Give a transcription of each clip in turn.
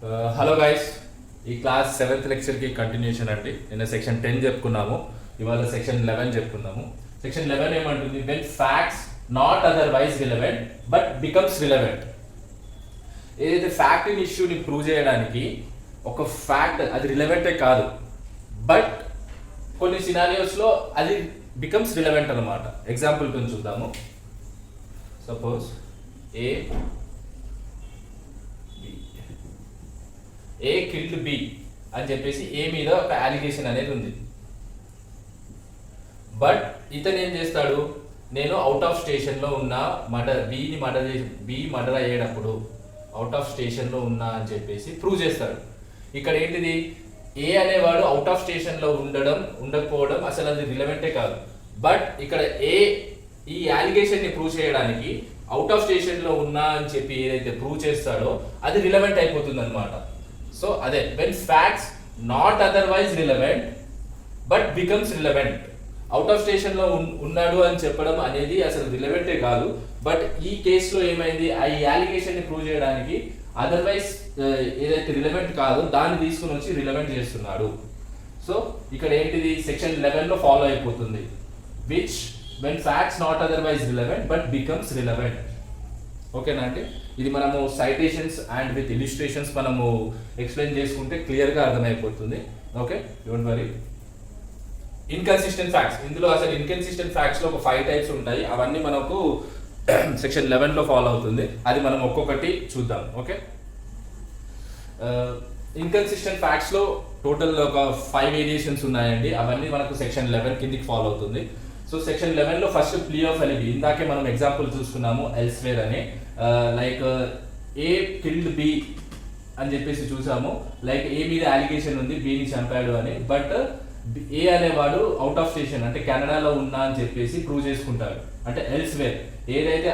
Hello guys, ఈ class 7th లెక్చర్కి continuation అండి. నిన్న సెక్షన్ 10 చెప్పుకున్నాము, ఇవాళ సెక్షన్ 11 చెప్పుకుందాము. సెక్షన్ 11 ఏమంటుంది? When facts not otherwise relevant but becomes relevant. ఏదైతే ఫ్యాక్ట్ ఇన్ ఇష్యూని ప్రూవ్ చేయడానికి ఒక ఫ్యాక్ట్ అది రిలవెంటే కాదు, బట్ కొన్ని సినారియోస్లో అది బికమ్స్ రిలవెంట్ అనమాట. ఎగ్జాంపుల్ కొంచెం చూద్దాము. సపోజ్ ఏ కిల్డ్ బి అని చెప్పేసి ఏ మీద ఒక అలిగేషన్ అనేది ఉంది. బట్ ఇతను ఏం చేస్తాడు? నేను అవుట్ ఆఫ్ స్టేషన్లో ఉన్నా, బి మర్డర్ అయ్యేటప్పుడు అవుట్ ఆఫ్ స్టేషన్లో ఉన్నా అని చెప్పేసి ప్రూవ్ చేస్తాడు. ఇక్కడ ఏంటిది? ఏ అనేవాడు అవుట్ ఆఫ్ స్టేషన్లో ఉండకపోవడం అసలు అది రిలవెంటే కాదు. బట్ ఇక్కడ ఈ అలిగేషన్ని ప్రూవ్ చేయడానికి అవుట్ ఆఫ్ స్టేషన్లో ఉన్నా అని చెప్పి ఏదైతే ప్రూవ్ చేస్తాడో అది రిలవెంట్ అయిపోతుంది అనమాట. సో అదే when facts not otherwise relevant but becomes relevant. Out of స్టేషన్లో ఉన్నాడు అని చెప్పడం అనేది అసలు రిలవెంటే కాదు, బట్ ఈ కేసులో ఏమైంది? ఈ అలిగేషన్ని ప్రూవ్ చేయడానికి అదర్వైజ్ ఏదైతే రిలవెంట్ కాదో దాన్ని తీసుకుని వచ్చి రిలవెంట్ చేస్తున్నాడు. సో ఇక్కడ ఏంటిది? సెక్షన్ 11లో ఫాలో అయిపోతుంది. Which when facts not otherwise relevant but becomes relevant. ఓకేనా అండి? ఇది మనము సైటేషన్స్ అండ్ విత్ ఇలిస్ట్రేషన్స్ మనము ఎక్స్ప్లెయిన్ చేసుకుంటే క్లియర్గా అర్థమైపోతుంది. Okay, don't worry. Inconsistent facts, ఇందులో అసలు ఇన్కన్సిస్టెంట్ ఫ్యాక్ట్స్లో ఒక 5 టైప్స్ ఉంటాయి. అవన్నీ మనకు సెక్షన్ 11లో ఫాలో అవుతుంది. అది మనం ఒక్కొక్కటి చూద్దాం. ఓకే, ఇన్కన్సిస్టెంట్ ఫ్యాక్ట్స్లో టోటల్ ఒక 5 వేరియేషన్స్ ఉన్నాయండి. అవన్నీ మనకు సెక్షన్ 11 కిందికి ఫాలో అవుతుంది. సో సెక్షన్ 11లో ఫస్ట్ ప్లీ ఆఫ్ ఎలిబి, ఇందాకే మనం ఎగ్జాంపుల్ చూసుకున్నాము ఎల్స్వేర్ అని. లైక్ ఏ కిల్డ్ బి అని చెప్పేసి చూసాము. లైక్ ఏ మీద అలిగేషన్ ఉంది, బిని చంపాడు అని, బట్ ఏ అనేవాడు అవుట్ ఆఫ్ స్టేషన్ అంటే కెనడాలో ఉన్నా అని చెప్పేసి ప్రూవ్ చేసుకుంటాడు. అంటే ఎల్స్వేర్ ఏదైతే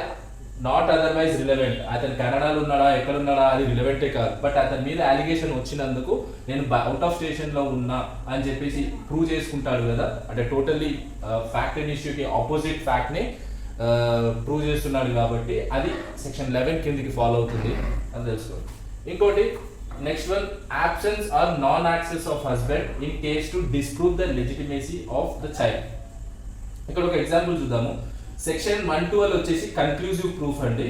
నాట్ అదర్వైజ్ రిలవెంట్, అతను కెనడాలో ఉన్నాడా ఎక్కడున్నాడా అది రిలవెంటే కాదు, బట్ అతని మీద అలిగేషన్ వచ్చినందుకు నేను అవుట్ ఆఫ్ స్టేషన్లో ఉన్నా అని చెప్పేసి ప్రూవ్ చేసుకుంటాడు కదా. అంటే టోటల్లీ ఫ్యాక్ట్ అండ్ ఇష్యూకి ఆపోజిట్ ఫ్యాక్ట్ని ప్రూవ్ చేస్తున్నాడు కాబట్టి అది సెక్షన్ 11 కిందికి ఫాలో అవుతుంది అని తెలుసుకోండి. ఇంకోటి next one, absence or non-access of husband in case to disprove the legitimacy of the child. ఇక్కడ ఒక ఎగ్జాంపుల్ చూద్దాము. సెక్షన్ 112 వచ్చేసి కన్క్లూజివ్ ప్రూఫ్ అండి.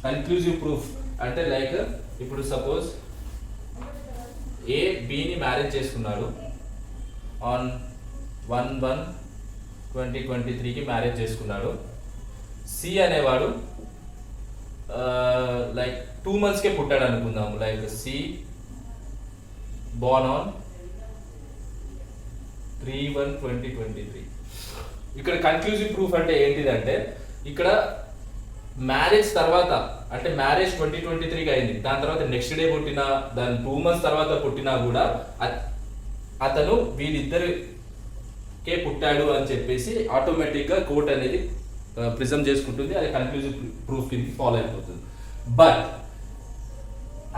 కన్క్లూజివ్ ప్రూఫ్ అంటే లైక్ ఇప్పుడు సపోజ్ ఏ బిని మ్యారేజ్ చేసుకున్నాడు ఆన్ 1/1/2023కి మ్యారేజ్ చేసుకున్నాడు. సి అనేవాడు లైక్ 2 monthsకే పుట్టాడు అనుకుందాము. Like C born on 3/1/2023. ఇక్కడ కన్క్లూజివ్ ప్రూఫ్ అంటే ఏంటిదంటే ఇక్కడ మ్యారేజ్ తర్వాత అంటే మ్యారేజ్ 2023కి అయింది, దాని తర్వాత నెక్స్ట్ డే పుట్టినా, దాని 2 months తర్వాత పుట్టినా కూడా అతను వీళ్ళిద్దరికే పుట్టాడు అని చెప్పేసి ఆటోమేటిక్గా కోర్ట్ అనేది ప్రిజమ్ చేసుకుంటుంది. అది కన్క్లూజివ్ ప్రూఫ్ కింద ఫాలో అయిపోతుంది. But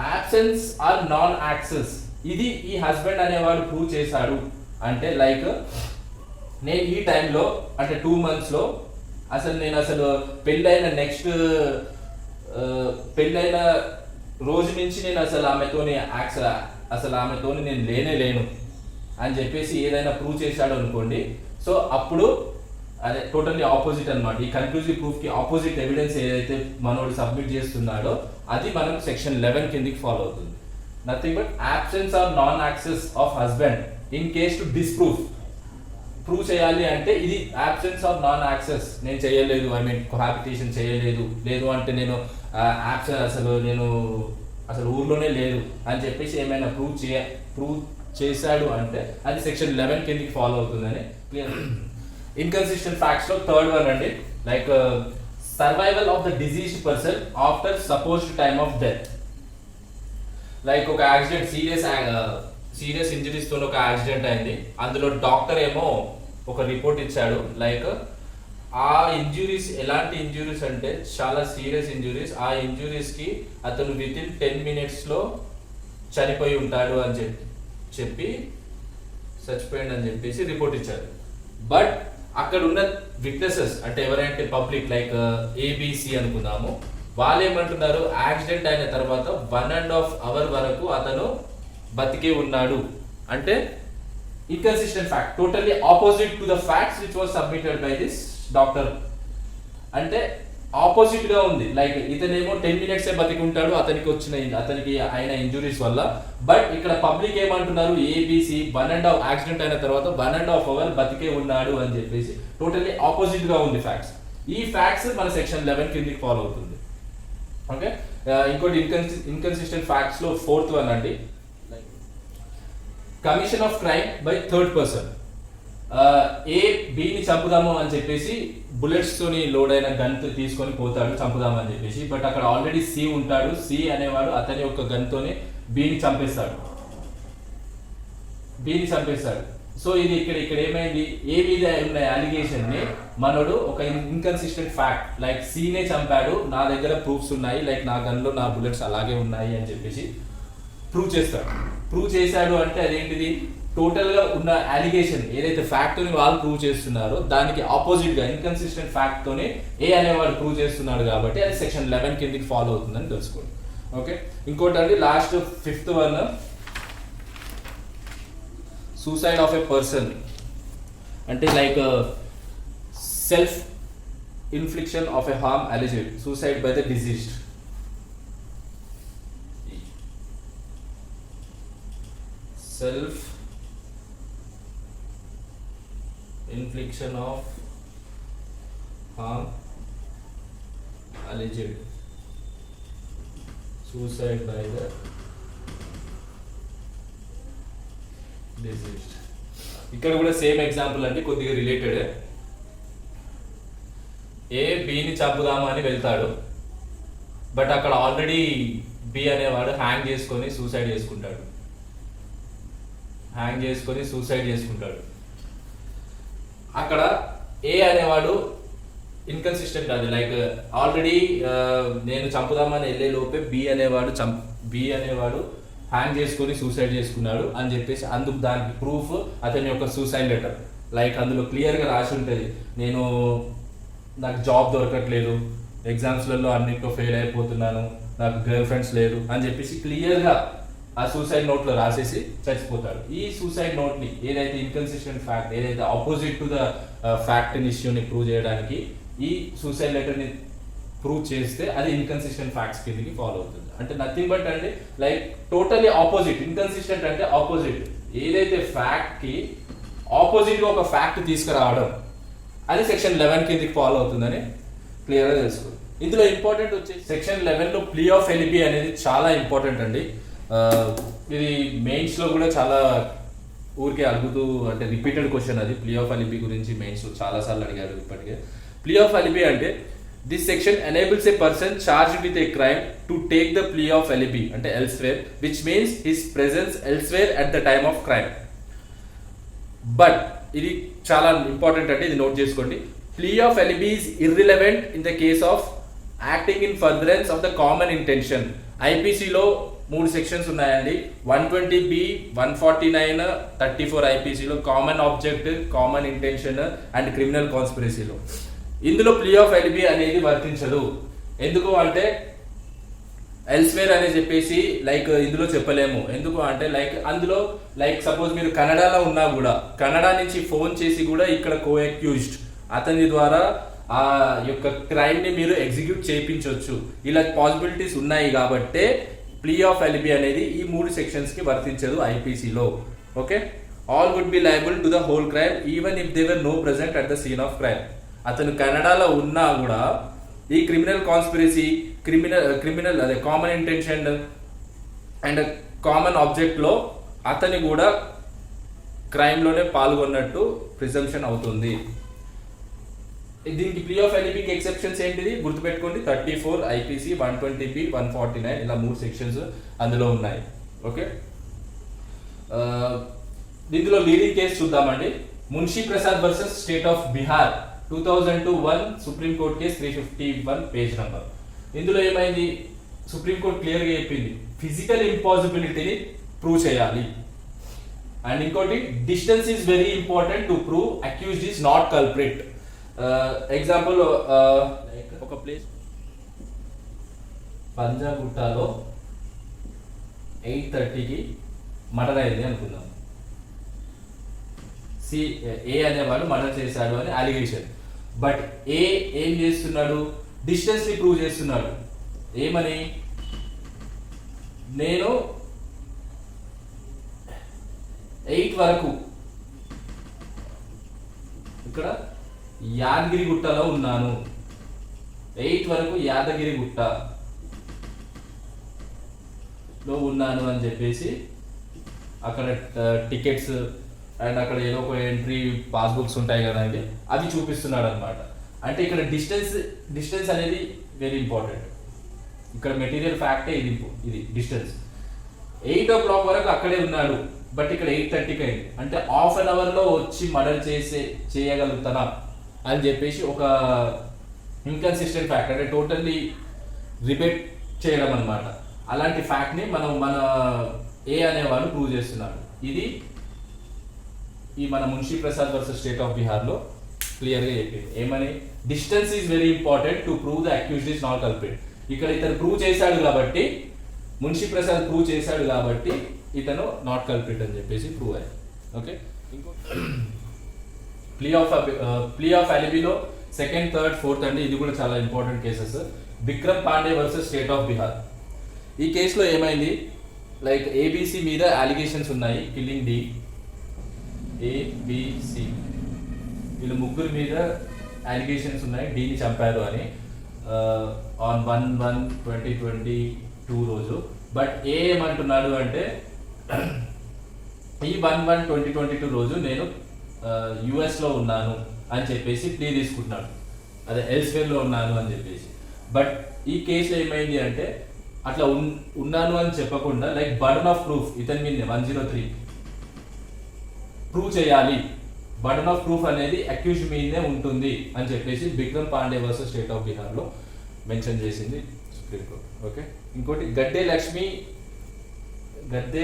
absence or non access, ఇది ఈ హస్బెండ్ అనేవాడు ప్రూవ్ చేశాడు అంటే లైక్ నేను ఈ టైంలో అంటే 2 monthsలో అసలు పెళ్ళైన పెళ్ళైన రోజు నుంచి నేను ఆమెతోని నేను లేను అని చెప్పేసి ఏదైనా ప్రూవ్ చేశాడు అనుకోండి. సో అప్పుడు అదే టోటల్లీ ఆపోజిట్ అనమాట. ఈ కన్క్లూజివ్ ప్రూఫ్కి ఆపోజిట్ ఎవిడెన్స్ ఏదైతే మనోడు సబ్మిట్ చేస్తున్నాడో అది మనం సెక్షన్ 11 కిందికి ఫాలో అవుతుంది. Nothing but absence or non access of husband in case to disprove. Prove చేయాలి అంటే ఇది యాబ్సెన్స్ ఆఫ్ నాన్ యాక్సెస్, నేను చేయలేదు, కోహాబిటేషన్ చేయలేదు, లేదు అంటే నేను అసలు ఊర్లోనే లేదు అని చెప్పేసి ఏమైనా ప్రూవ్ చేశాడు అంటే అది సెక్షన్ 11 కిందికి ఫాలో అవుతుందని క్లియర్. ఇన్కన్సిస్టెంట్ ఫ్యాక్ట్స్ లో థర్డ్ వన్ అండి, like survival of the deceased person after supposed time of death. Like ఒక యాక్సిడెంట్, సీరియస్ ఇంజరీస్ తో ఒక యాక్సిడెంట్ అయింది. అందులో డాక్టర్ ఏమో ఒక రిపోర్ట్ ఇచ్చాడు. లైక్ ఆ ఇంజురీస్ ఎలాంటి ఇంజురీస్ అంటే చాలా సీరియస్ ఇంజురీస్. ఆ ఇంజురీస్కి అతను వితిన్ 10 minutesలో చనిపోయి ఉంటాడు అని చెప్పి చచ్చిపోయాడు అని చెప్పేసి రిపోర్ట్ ఇచ్చారు. బట్ అక్కడ ఉన్న విట్నెసెస్ అంటే ఎవరైతే పబ్లిక్ లైక్ ఏబిసి అనుకుందాము, వాళ్ళు ఏమంటున్నారు, యాక్సిడెంట్ అయిన తర్వాత 1.5 hour వరకు అతను బతికే ఉన్నాడు అంటే inconsistent fact, totally opposite to the facts which was submitted by this doctor. అంటే ఆపోజిట్ గా ఉంది. లైక్ ఇతనేమో 10 minutes బతికి ఉంటాడు అతనికి అయిన ఇంజురీస్ వల్ల. బట్ ఇక్కడ పబ్లిక్ ఏమంటున్నారు, ఏబిసి 1.5 యాక్సిడెంట్ అయిన తర్వాత 1.5 hour బతికే ఉన్నాడు అని చెప్పేసి టోటల్లీ ఆపోజిట్ గా ఉంది ఫ్యాక్ట్స్. ఈ ఫ్యాక్ట్స్ మన సెక్షన్ 11 కిందకి ఫాలో అవుతుంది. ఓకే, ఇంకోటి ఇన్కన్సిస్టెంట్ ఫ్యాక్ట్స్ లో 4th వన్ అండి, commission of crime by third person. A బిని చంపుదాము అని చెప్పేసి బుల్లెట్స్ తోని లోడ్ అయిన గన్ తీసుకొని పోతాడు చంపుదాము అని చెప్పేసి. బట్ అక్కడ ఆల్రెడీ సి ఉంటాడు. సి అనేవాడు అతని యొక్క గన్ తోని బిని చంపేస్తాడు. సో ఇది ఇక్కడ ఏమైంది, ఏ మీద ఉన్న అలిగేషన్ ని మనోడు ఒక ఇన్కన్సిస్టెంట్ ఫ్యాక్ట్, లైక్ సీనే చంపాడు, నా దగ్గర ప్రూఫ్స్ ఉన్నాయి, లైక్ నా గన్ లో నా బుల్లెట్స్ అలాగే ఉన్నాయి అని చెప్పేసి ప్రూవ్ చేశాడు. అంటే అదేంటిది, టోటల్ గా ఉన్న అలిగేషన్ ఏదైతే ఫ్యాక్ట్ ని వాళ్ళు ప్రూవ్ చేస్తున్నారో దానికి ఆపోజిట్ గా ఇన్కన్సిస్టెంట్ ఫ్యాక్ట్ తోనే ఏ అనేవాడు ప్రూవ్ చేస్తున్నాడు కాబట్టి అది సెక్షన్ 11 కిందకి ఫాలో అవుతుందని తెలుసుకోండి. ఓకే, ఇంకోటి అండి last 5th one, suicide of a person. అంటే like self infliction of a harm alleged, suicide by the deceased. Self infliction of harm alleged, suicide by the deceased. ఇక్కడ కూడా సేమ్ ఎగ్జాంపుల్ అండి, కొద్దిగా related. ఏ బిని చంపుదాము అని వెళ్తాడు, బట్ అక్కడ ఆల్రెడీ బి అనేవాడు హ్యాంగ్ చేసుకొని సూసైడ్ చేసుకుంటాడు. అక్కడ ఏ అనేవాడు ఇన్కన్సిస్టెంట్ అది, లైక్ ఆల్రెడీ నేను చంపుదామని వెళ్ళే లోపే బి అనేవాడు హ్యాంగ్ చేసుకొని సూసైడ్ చేసుకున్నాడు అని చెప్పేసి అందుకు దానికి ప్రూఫ్ అతని యొక్క సూసైడ్ లెటర్. లైక్ అందులో క్లియర్గా రాసి ఉంటుంది, నాకు జాబ్ దొరకట్లేదు, ఎగ్జామ్స్లలో అన్నింటిలో ఫెయిల్ అయిపోతున్నాను, నాకు గర్ల్ ఫ్రెండ్స్ లేరు అని చెప్పేసి క్లియర్గా ఆ సూసైడ్ నోట్ లో రాసేసి చచ్చిపోతాడు. ఈ సూసైడ్ నోట్ ని ఏదైతే ఇన్కన్సిస్టెంట్ ఫ్యాక్ట్, ఏదైతే ఆపోజిట్ టు ద ఫ్యాక్ట్ ఇష్యూని ప్రూవ్ చేయడానికి ఈ సూసైడ్ లెటర్ ని ప్రూవ్ చేస్తే అది ఇన్కన్సిస్టెంట్ ఫ్యాక్ట్స్ కిందకి ఫాలో అవుతుంది. అంటే నథింగ్ బట్ అండి లైక్ టోటలీ ఆపోజిట్. ఇన్కన్సిస్టెంట్ అంటే ఆపోజిట్, ఏదైతే ఫ్యాక్ట్ కి ఆపోజిట్ గా ఒక ఫ్యాక్ట్ తీసుకురావడం, అది సెక్షన్ 11 కిందకి ఫాలో అవుతుందని క్లియర్ గా తెలుసుకోండి. ఇందులో ఇంపార్టెంట్ వచ్చేసి సెక్షన్ 11 లో ప్లీ ఆఫ్ ఎలిబి అనేది చాలా ఇంపార్టెంట్ అండి. ఇది మెయిన్స్ లో కూడా చాలా ఊరికే అడుగుతూ, అంటే రిపీటెడ్ క్వశ్చన్ అది. ప్లీ ఆఫ్ అలిబి గురించి మెయిన్స్ లో చాలా సార్లు అడిగారు ఇప్పటికే. ప్లీ ఆఫ్ అలిబి అంటే this section enables a person charged with a crime to take the plea of alibi అంటే elsewhere, which means his presence elsewhere at the time of crime. But ఇది చాలా important అంటే ఇది note చేసుకోండి. Plea of alibi is irrelevant in the case of acting in furtherance of the common intention. ఐపీసీలో 3 sections ఉన్నాయండి, 120B, 149, 34 ఐపీసీలో common object, common intention and criminal కాన్స్పిరసీలో. ఇందులో plea of alibi అనేది వర్తించదు. ఎందుకు అంటే ఎల్స్వేర్ అని చెప్పేసి లైక్ ఇందులో చెప్పలేము. ఎందుకు అంటే లైక్ అందులో లైక్ సపోజ్ మీరు కెనడాలో ఉన్నా కూడా కెనడా నుంచి ఫోన్ చేసి కూడా ఇక్కడ కో అక్యూజ్డ్ అతని ద్వారా ఆ యొక్క క్రైమ్ ని మీరు ఎగ్జిక్యూట్ చేయించవచ్చు. ఇలా పాసిబిలిటీస్ ఉన్నాయి కాబట్టే ప్లీ ఆఫ్ ఎలిబి అనేది ఈ 3 సెక్షన్స్ కి వర్తించదు ఐపీసీలో. Okay, all would be liable to the whole crime even if they were no present at the scene of crime. అతను కెనడాలో ఉన్నా కూడా ఈ క్రిమినల్ కాన్స్పిరసీ, క్రిమినల్ అదే common intention and common object లో అతని కూడా క్రైమ్ లోనే పాల్గొన్నట్టు ప్రిజంప్షన్ అవుతుంది. దీనికి ప్లీ ఆఫ్ ఎలిబికి ఎక్సెప్షన్స్ ఏంటిది గుర్తుపెట్టుకోండి, 34 ఐపీసీ, 120B, 149 ఇలా 3 సెక్షన్స్ అందులో ఉన్నాయి. ఓకే, ఇందులో లీడింగ్ కేసు చూద్దామండి. Munshi Prasad versus state of Bihar 2002-1 supreme court case 351 page number. ఇందులో ఏమైంది, సుప్రీం కోర్ట్ క్లియర్ గా చెప్పింది ఫిజికల్ ఇంపాసిబిలిటీని ప్రూవ్ చేయాలి. అండ్ ఇంకోటి distance is very important to prove accused is not culprit. Example ఒక ప్లేస్ పంజాగుట్టలో 8:30కి మర్డర్ అయింది అనుకుందాం. ఏ అనేవాడు మర్డర్ చేశాడు అని అలిగేషన్. బట్ ఏం చేస్తున్నాడు? డిస్టెన్స్ ని ప్రూవ్ చేస్తున్నాడు. ఏమని? నేను 8 వరకు ఇక్కడ యాదగిరిగుట్టలో ఉన్నాను, 8 వరకు యాదగిరిగుట్టలో ఉన్నాను అని చెప్పేసి అక్కడ టికెట్స్ అండ్ అక్కడ ఏదో ఒక ఎంట్రీ పాస్బుక్స్ ఉంటాయి కదండి, అవి చూపిస్తున్నాడు అనమాట. అంటే ఇక్కడ డిస్టెన్స్ అనేది వెరీ ఇంపార్టెంట్. ఇక్కడ మెటీరియల్ ఫ్యాక్టే ఇది డిస్టెన్స్. 8 o'clock వరకు అక్కడే ఉన్నాడు, బట్ ఇక్కడ 8:30కి అయింది. అంటే హాఫ్ అన్ అవర్లో వచ్చి మర్డర్ చేయగలుగుతానా అని చెప్పేసి ఒక ఇన్కన్సిస్టెంట్ ఫ్యాక్ట్, అంటే టోటల్లీ రిపీట్ చేయడం అనమాట. అలాంటి ఫ్యాక్ట్ని మన ఏ అనేవాడు ప్రూవ్ చేస్తున్నాడు. ఇది ఈ మన Munshi Prasad versus state of బీహార్లో క్లియర్గా చెప్పింది. ఏమని? Distance is very important to prove the accused is not culprit. ఇక్కడ ఇతను ప్రూవ్ చేశాడు కాబట్టి, మున్షీ ప్రసాద్ ప్రూవ్ చేశాడు కాబట్టి ఇతను నాట్ కల్ప్రిట్ అని చెప్పేసి ప్రూవ్ అయ్యాడు. ఓకే, ఇంకో plea of అలిబీలో 2nd, 3rd, 4th అండి. ఇది కూడా చాలా important cases. Vikram Pandey versus state of Bihar. ఈ కేసులో ఏమైంది? లైక్ ఏబిసి మీద అలిగేషన్స్ ఉన్నాయి. కిల్లింగ్ డి, ఏబిసి వీళ్ళు ముగ్గురు మీద అలిగేషన్స్ ఉన్నాయి, డీని చంపారు అని ఆన్ 1/1/2022 రోజు. బట్ ఏమంటున్నాడు అంటే ఈ 1/1/2022 రోజు నేను యుఎస్లో ఉన్నాను అని చెప్పేసి ప్లీ తీసుకుంటున్నాడు, అదే ఎల్స్వేర్లో ఉన్నాను అని చెప్పేసి. బట్ ఈ కేసులో ఏమైంది అంటే అట్లా ఉన్నాను అని చెప్పకుండా లైక్ బర్డన్ ఆఫ్ ప్రూఫ్ ఇతని మీద 103 ప్రూవ్ చేయాలి. బర్డన్ ఆఫ్ ప్రూఫ్ అనేది అక్యూజ్డ్ మీదే ఉంటుంది అని చెప్పేసి Vikram Pandey versus state of బీహార్లో మెన్షన్ చేసింది సుప్రీంకోర్టు. ఓకే, ఇంకోటి Gadde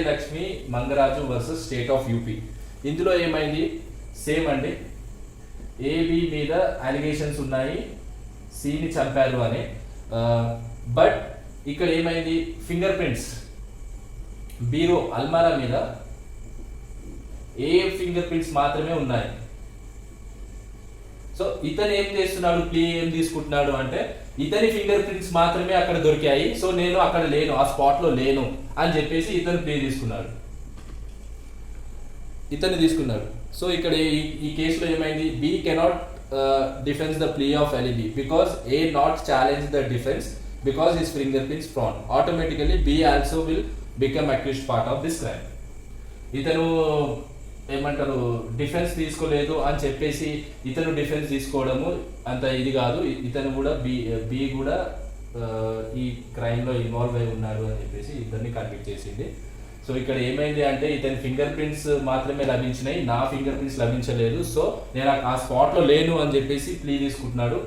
Lakshmi Mangaraju versus state of UP. ఇందులో ఏమైంది? సేమ్ అండి, ఏబి మీద అలిగేషన్స్ ఉన్నాయి, సిని చంపారు అని. బట్ ఇక్కడ ఏమైంది? ఫింగర్ ప్రింట్స్ బీరో అల్మారా మీద ఏ ఫింగర్ ప్రింట్స్ మాత్రమే ఉన్నాయి. సో ఇతను ఏం చేస్తున్నాడు? ప్లీ ఏం తీసుకుంటున్నాడు అంటే ఇతని ఫింగర్ ప్రింట్స్ మాత్రమే అక్కడ దొరికాయి, సో నేను అక్కడ లేను, ఆ స్పాట్ లో లేను అని చెప్పేసి ఇతను ప్లీ తీసుకున్నాడు. సో ఇక్కడ ఈ కేసులో ఏమైంది? B cannot defence the plea of alibi because A not challenge the defence because his finger prints from. Automatically B also will become accused part of this crime. ఇతను ఏమంటారు? డిఫెన్స్ తీసుకోలేదు అని చెప్పేసి ఇతను డిఫెన్స్ తీసుకోవడము అంత ఇది కాదు. ఇతను కూడా బి కూడా ఈ క్రైమ్లో ఇన్వాల్వ్ అయి ఉన్నాడు అని చెప్పేసి ఇద్దరిని కన్విక్ట్ చేసింది. సో ఇక్కడ ఏమైంది అంటే ఇతని ఫింగర్ ప్రింట్స్ మాత్రమే లభించినాయి, నా ఫింగర్ ప్రింట్స్ లభించలేదు, సో నేను ఆ స్పాట్లో లేను అని చెప్పేసి ప్లీ తీసుకుంటున్నాడు.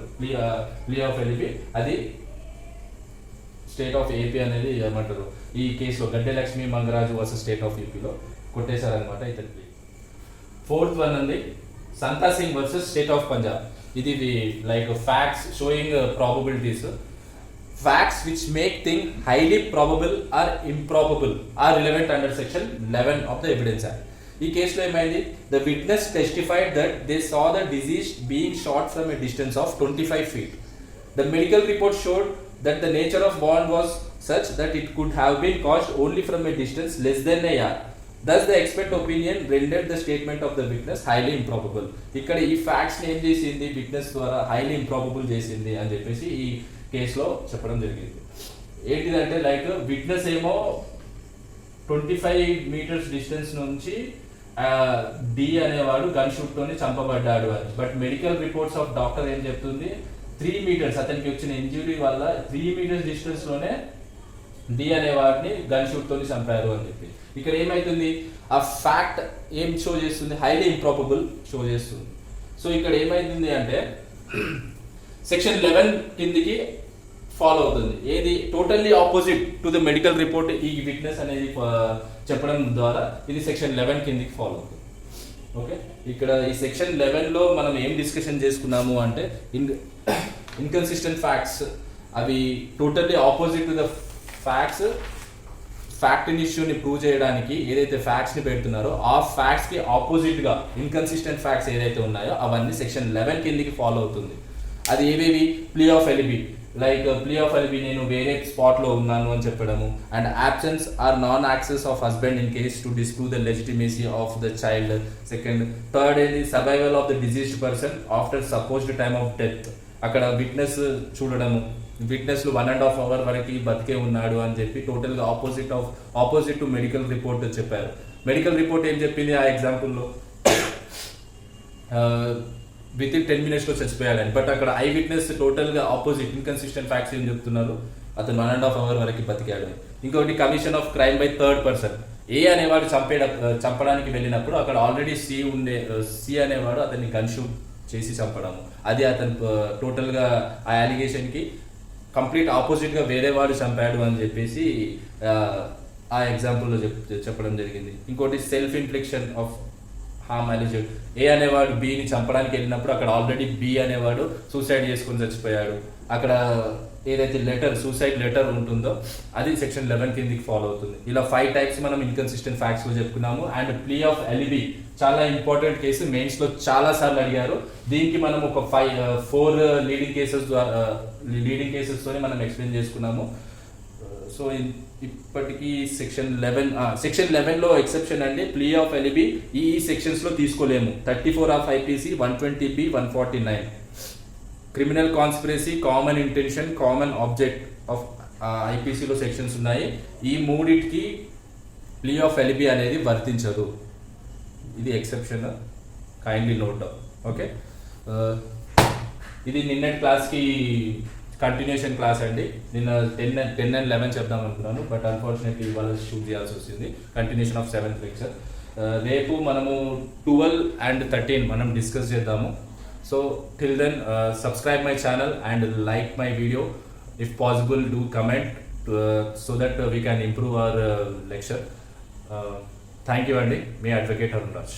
ప్లీ ఆఫ్ ఎలిబి అది స్టేట్ ఆఫ్ ఏపీ అనేది ఏమంటారు ఈ కేసులో Gadde Lakshmi Mangaraju versus state of ఏపీలో కొట్టేశారనమాట ఇతని ప్లీ. 4th వన్ అండి, Santa Singh versus state of Punjab. ఇది like facts showing probabilities. Facts which make things highly probable or improbable are relevant under section 11 of the Evidence Act. ఈ కేసులో ఏమైంది? The witness testified that they saw the deceased being shot from a distance of 25 feet. The medical report showed that the nature of wound was such that it could have been caused only from a distance less than a yard. Thus the expert opinion rendered the statement of the witness highly improbable. ఇక్కడ ఈ facts ఏం చేసింది? Witness ద్వారా highly improbable చేసింది అని చెప్పేసి ఈ కేసులో చెప్పడం జరిగింది. ఏంటిదంటే లైక్ విట్నెస్ ఏమో 25 meters డిస్టెన్స్ నుంచి డి అనేవాడు గన్ షూట్ తోని చంపబడ్డాడు అని. But medical reports of doctor ఏం చెప్తుంది? 3 meters అతనికి వచ్చిన ఇంజురీ వల్ల 3 meters డిస్టెన్స్ లోనే డి అనేవాడిని గన్ షూట్ తోని చంపారు అని చెప్పి. ఇక్కడ ఏమైతుంది? ఆ ఫ్యాక్ట్ ఏం షో చేస్తుంది? హైలీ ఇంప్రాబబుల్ షో చేస్తుంది. సో ఇక్కడ ఏమైతుంది అంటే సెక్షన్ 11 కిందికి ఫాలో అవుతుంది. ఏది? Totally opposite to the medical report ఈ విట్నెస్ అనేది చెప్పడం ద్వారా ఇది సెక్షన్ 11 కిందికి ఫాలో అవుతుంది. ఓకే, ఇక్కడ ఈ సెక్షన్ 11లో మనం ఏం డిస్కషన్ చేసుకున్నాము అంటే ఇన్కన్సిస్టెంట్ ఫ్యాక్ట్స్ అవి totally opposite to the facts. Fact ఇష్యూని ప్రూవ్ చేయడానికి ఏదైతే ఫ్యాక్ట్స్ని పెడుతున్నారో ఆ ఫ్యాక్ట్స్కి ఆపోజిట్గా ఇన్కన్సిస్టెంట్ ఫ్యాక్ట్స్ ఏదైతే ఉన్నాయో అవన్నీ సెక్షన్ 11 కిందికి ఫాలో అవుతుంది. అది ఏవేవి? Plea of alibi. Like plea of alibi, నేను వేరే స్పాట్లో ఉన్నాను అని చెప్పడము, and absence or non access of husband in case to disprove the legitimacy of the child. Second, third ఏంది? Survival of the deceased person after supposed time of death. అక్కడ witness చూడడము, విట్నెస్లు 1.5 hour వరకు బతికే ఉన్నాడు అని చెప్పి టోటల్గా ఆపోజిట్ టు మెడికల్ రిపోర్ట్ చెప్పారు. మెడికల్ రిపోర్ట్ ఏం చెప్పింది ఆ ఎగ్జాంపుల్లో? విత్ ఇన్ 10 minutes చచ్చిపోయాడని. బట్ అక్కడ ఐ విట్నెస్ టోటల్గా ఆపోజిట్ ఇన్కన్సిస్టెంట్ ఫ్యాక్ట్స్ ఏం చెప్తున్నారు? అతను 1.5 hour వరకు బతికాడు. ఇంకొకటి commission of crime by third person. A అనేవాడు చంపడానికి వెళ్ళినప్పుడు అక్కడ ఆల్రెడీ సి అనేవాడు అతన్ని గన్షూట్ చేసి చంపడము. అది అతను టోటల్గా ఆ అలిగేషన్కి కంప్లీట్ ఆపోజిట్గా వేరే వాడు చంపాడు అని చెప్పేసి ఆ ఎగ్జాంపుల్లో చెప్పడం జరిగింది. ఇంకోటి సెల్ఫ్ ఇన్ఫ్లిక్షన్ ఆఫ్ హార్మ్ అలిజెడ్. ఏ అనేవాడు బిని చంపడానికి వెళ్ళినప్పుడు అక్కడ ఆల్రెడీ బి అనేవాడు సూసైడ్ చేసుకుని చచ్చిపోయాడు. అక్కడ ఏదైతే సూసైడ్ లెటర్ ఉంటుందో అది సెక్షన్ 11 కిందికి ఫాలో అవుతుంది. ఇలా 5 types మనం ఇన్కన్సిస్టెంట్ ఫ్యాక్ట్స్ లో చెప్పుకున్నాము. అండ్ ప్లీ ఆఫ్ ఎలిబి చాలా ఇంపార్టెంట్ కేసు, మెయిన్స్ లో చాలా సార్లు అడిగారు. దీనికి మనం ఒక 4 లీడింగ్ కేసెస్ తోనే మనం ఎక్స్ప్లెయిన్ చేసుకున్నాము. సో ఇప్పటికీ సెక్షన్ 11 లో ఎక్సెప్షన్ అండి. ప్లీ ఆఫ్ ఎలిబి ఈ సెక్షన్స్ లో తీసుకోలేము. 34 of IPC, 120B, 149. Criminal conspiracy, common intention, common object of IPCలో సెక్షన్స్ ఉన్నాయి. ఈ మూడిటికి ప్లీ ఆఫ్ ఎలిబి అనేది వర్తించదు. ఇది exception, kindly note down. Okay, ఇది నిన్నటి క్లాస్కి కంటిన్యూషన్ క్లాస్ అండి. నిన్న 10 and 11 చెప్దాం అనుకున్నాను, బట్ అన్ఫార్చునేట్లీ ఇవాళ షూట్ చేయాల్సి వచ్చింది. Continuation of 7th lecture. రేపు మనము 12 and 13 మనం డిస్కస్ చేద్దాము. So till then, subscribe my channel and like my video. If possible, do comment so that we can improve our lecture. Thank you, Andy. May Advocate Arun Raj.